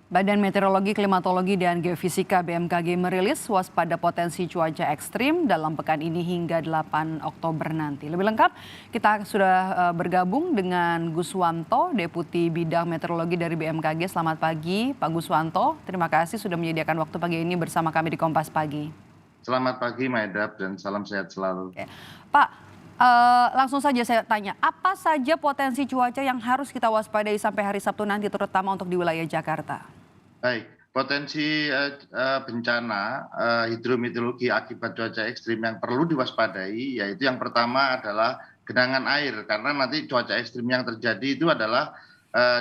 Badan Meteorologi, Klimatologi, dan Geofisika (BMKG) merilis waspada potensi cuaca ekstrim dalam pekan ini hingga 8 Oktober nanti. Lebih lengkap, kita sudah bergabung dengan Guswanto, Deputi Bidang Meteorologi dari BMKG. Selamat pagi, Pak Guswanto. Terima kasih sudah menyediakan waktu pagi ini bersama kami di Kompas Pagi. Selamat pagi, Maedap, dan salam sehat selalu. Oke. Pak, langsung saja saya tanya, apa saja potensi cuaca yang harus kita waspadai sampai hari Sabtu nanti, terutama untuk di wilayah Jakarta? Baik, potensi bencana hidrometeorologi akibat cuaca ekstrim yang perlu diwaspadai, yaitu yang pertama adalah genangan air, karena nanti cuaca ekstrim yang terjadi itu adalah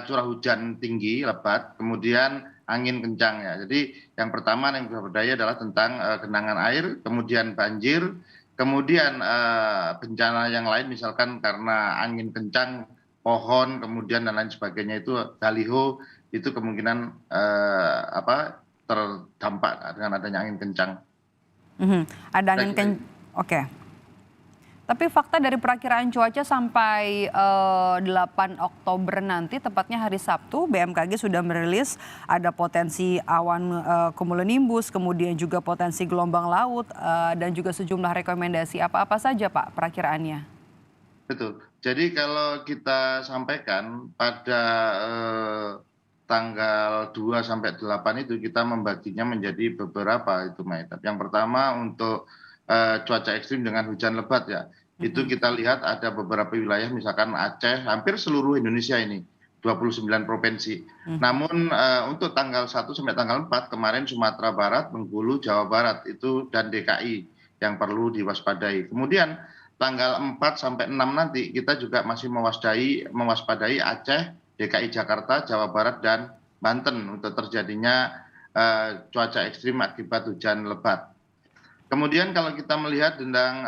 curah hujan tinggi, lebat, kemudian angin kencang ya. Jadi yang pertama yang diwaspadai adalah tentang genangan air, kemudian banjir, kemudian bencana yang lain misalkan karena angin kencang, pohon, kemudian dan lain sebagainya itu baliho itu kemungkinan terdampak dengan adanya angin kencang. Ada angin oke. Tapi fakta dari perakiraan cuaca sampai 8 Oktober nanti, tepatnya hari Sabtu, BMKG sudah merilis ada potensi awan cumulonimbus, kemudian juga potensi gelombang laut, dan juga sejumlah rekomendasi. Apa-apa saja Pak perakiraannya? Betul. Jadi kalau kita sampaikan pada tanggal 2 sampai 8 itu kita membaginya menjadi beberapa itu, Maedap. Yang pertama untuk cuaca ekstrim dengan hujan lebat ya. Itu kita lihat ada beberapa wilayah misalkan Aceh, hampir seluruh Indonesia ini, 29 provinsi. Namun untuk tanggal 1 sampai tanggal 4 kemarin Sumatera Barat, Bengkulu, Jawa Barat itu dan DKI yang perlu diwaspadai. Kemudian tanggal 4 sampai 6 nanti kita juga masih mewaspadai Aceh, DKI Jakarta, Jawa Barat, dan Banten untuk terjadinya cuaca ekstrim akibat hujan lebat. Kemudian kalau kita melihat tentang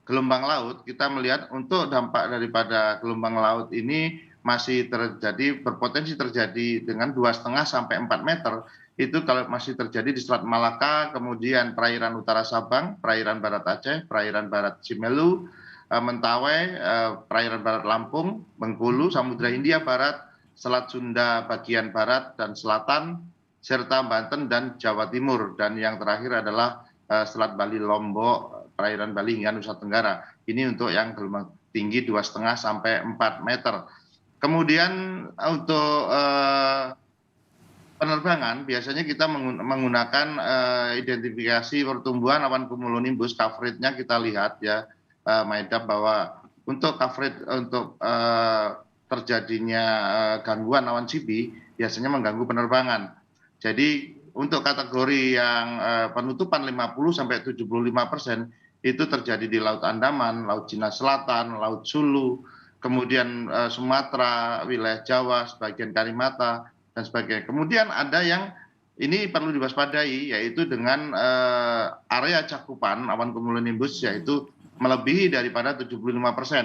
gelombang laut, kita melihat untuk dampak daripada gelombang laut ini masih berpotensi terjadi dengan 2,5 sampai 4 meter. Itu kalau masih terjadi di Selat Malaka, kemudian perairan utara Sabang, perairan barat Aceh, perairan barat Simelu, Mentawai, perairan barat Lampung, Bengkulu, Samudra Hindia Barat, Selat Sunda bagian barat dan selatan, serta Banten dan Jawa Timur. Dan yang terakhir adalah Selat Bali Lombok, perairan Bali hingga Nusa Tenggara. Ini untuk yang gelombang tinggi 2,5 sampai 4 meter. Kemudian untuk penerbangan biasanya kita menggunakan identifikasi pertumbuhan awan cumulonimbus, coverage-nya kita lihat ya, Maedap, bahwa untuk coverage untuk terjadinya gangguan awan CB biasanya mengganggu penerbangan. Jadi untuk kategori yang penutupan 50 sampai 75% itu terjadi di Laut Andaman, Laut Cina Selatan, Laut Sulu, kemudian Sumatera, wilayah Jawa, sebagian Kalimantan, dan sebagainya. Kemudian ada yang ini perlu diwaspadai, yaitu dengan area cakupan awan cumulonimbus yaitu melebihi daripada 75%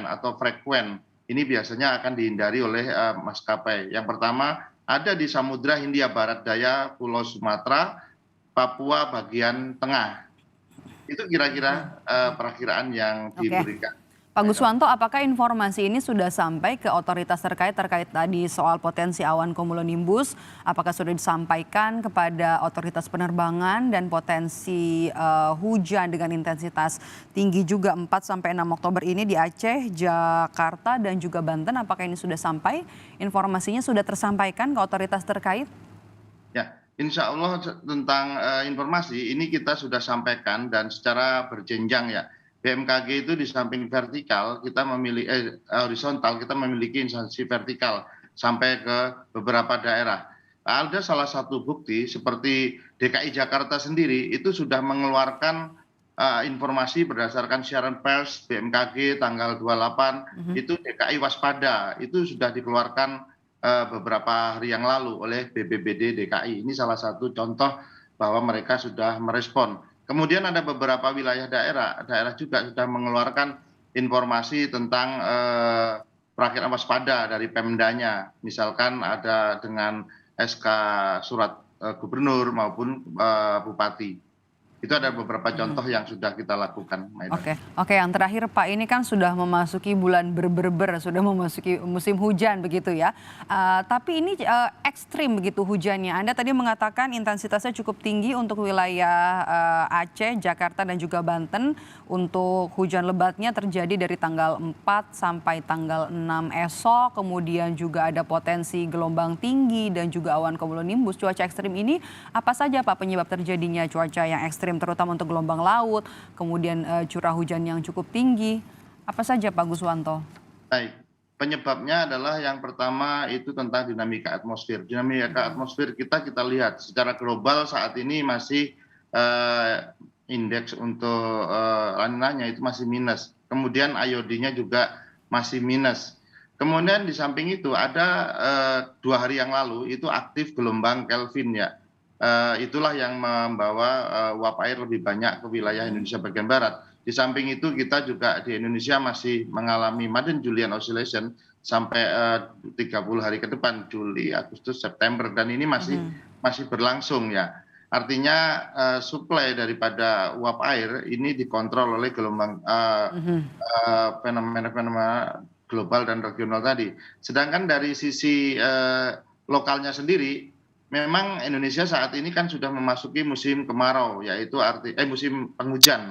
atau frekuen. Ini biasanya akan dihindari oleh maskapai. Yang pertama ada di Samudra Hindia Barat Daya, Pulau Sumatera, Papua bagian tengah. Itu kira-kira perakiraan yang diberikan. Pak Guswanto, apakah informasi ini sudah sampai ke otoritas terkait tadi soal potensi awan cumulonimbus? Apakah sudah disampaikan kepada otoritas penerbangan dan potensi hujan dengan intensitas tinggi juga 4 sampai 6 Oktober ini di Aceh, Jakarta, dan juga Banten? Apakah ini sudah sampai? Informasinya sudah tersampaikan ke otoritas terkait? Ya, insya Allah tentang informasi ini kita sudah sampaikan dan secara berjenjang ya. BMKG itu di samping vertikal kita memiliki horizontal, kita memiliki instansi vertikal sampai ke beberapa daerah. Ada salah satu bukti seperti DKI Jakarta sendiri itu sudah mengeluarkan informasi berdasarkan siaran pers BMKG tanggal 28 itu DKI waspada, itu sudah dikeluarkan beberapa hari yang lalu oleh BPBD DKI. Ini salah satu contoh bahwa mereka sudah merespon. Kemudian ada beberapa wilayah daerah juga sudah mengeluarkan informasi tentang perakiraan waspada dari Pemdanya. Misalkan ada dengan SK surat gubernur maupun bupati. Itu ada beberapa contoh yang sudah kita lakukan, Maida. Oke, yang terakhir Pak, ini kan sudah memasuki bulan berber, sudah memasuki musim hujan begitu ya. Tapi ini ekstrim begitu hujannya. Anda tadi mengatakan intensitasnya cukup tinggi untuk wilayah Aceh, Jakarta dan juga Banten. Untuk hujan lebatnya terjadi dari tanggal 4 sampai tanggal 6 esok. Kemudian juga ada potensi gelombang tinggi dan juga awan cumulonimbus. Cuaca ekstrim ini apa saja Pak penyebab terjadinya cuaca yang ekstrim, terutama untuk gelombang laut, kemudian curah hujan yang cukup tinggi. Apa saja Pak Guswanto? Baik, penyebabnya adalah yang pertama itu tentang dinamika atmosfer. Dinamika atmosfer kita lihat secara global saat ini masih indeks untuk laninanya itu masih minus. Kemudian iodinnya juga masih minus. Kemudian di samping itu ada 2 hari yang lalu itu aktif gelombang Kelvin ya. Itulah yang membawa uap air lebih banyak ke wilayah Indonesia bagian barat. Di samping itu kita juga di Indonesia masih mengalami Madden-Julian Oscillation sampai 30 hari ke depan, Juli, Agustus, September, dan ini masih berlangsung ya. Artinya suplai daripada uap air ini dikontrol oleh gelombang fenomena-fenomena global dan regional tadi. Sedangkan dari sisi lokalnya sendiri, memang Indonesia saat ini kan sudah memasuki musim kemarau, yaitu musim penghujan,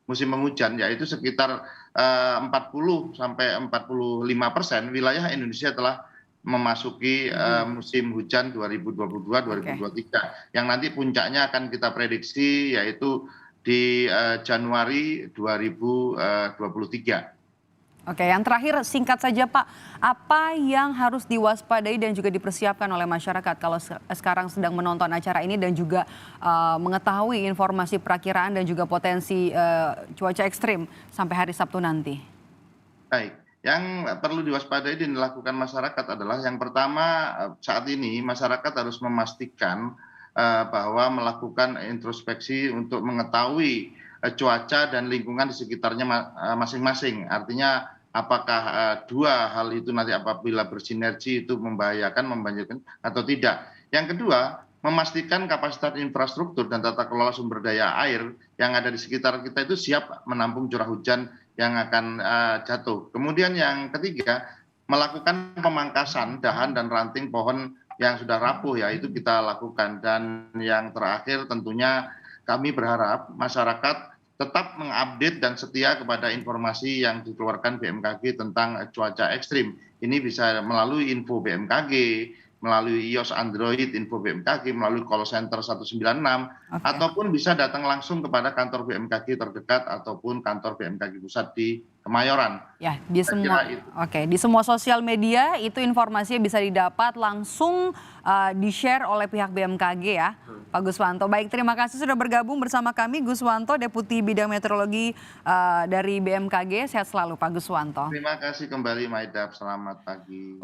musim penghujan, yaitu sekitar 40 sampai 45% wilayah Indonesia telah memasuki musim hujan 2022-2023, yang nanti puncaknya akan kita prediksi yaitu di Januari 2023. Oke, yang terakhir singkat saja Pak, apa yang harus diwaspadai dan juga dipersiapkan oleh masyarakat kalau sekarang sedang menonton acara ini dan juga mengetahui informasi perakiraan dan juga potensi cuaca ekstrim sampai hari Sabtu nanti? Baik, yang perlu diwaspadai dan dilakukan masyarakat adalah yang pertama, saat ini masyarakat harus memastikan bahwa melakukan introspeksi untuk mengetahui cuaca dan lingkungan di sekitarnya masing-masing. Artinya apakah 2 hal itu nanti apabila bersinergi itu membahayakan atau tidak. Yang kedua, memastikan kapasitas infrastruktur dan tata kelola sumber daya air yang ada di sekitar kita itu siap menampung curah hujan yang akan jatuh. Kemudian yang ketiga, melakukan pemangkasan dahan dan ranting pohon yang sudah rapuh ya, itu kita lakukan. Dan yang terakhir tentunya kami berharap masyarakat tetap mengupdate dan setia kepada informasi yang dikeluarkan BMKG tentang cuaca ekstrim. Ini bisa melalui info BMKG, melalui iOS Android info BMKG, melalui call center 196, ataupun bisa datang langsung kepada kantor BMKG terdekat ataupun kantor BMKG pusat di Kemayoran. Ya, di semua sosial media itu informasinya bisa didapat langsung di-share oleh pihak BMKG ya, Pak Guswanto. Baik, terima kasih sudah bergabung bersama kami, Guswanto, Deputi Bidang Meteorologi dari BMKG. Sehat selalu, Pak Guswanto. Terima kasih kembali, Maida. Selamat pagi.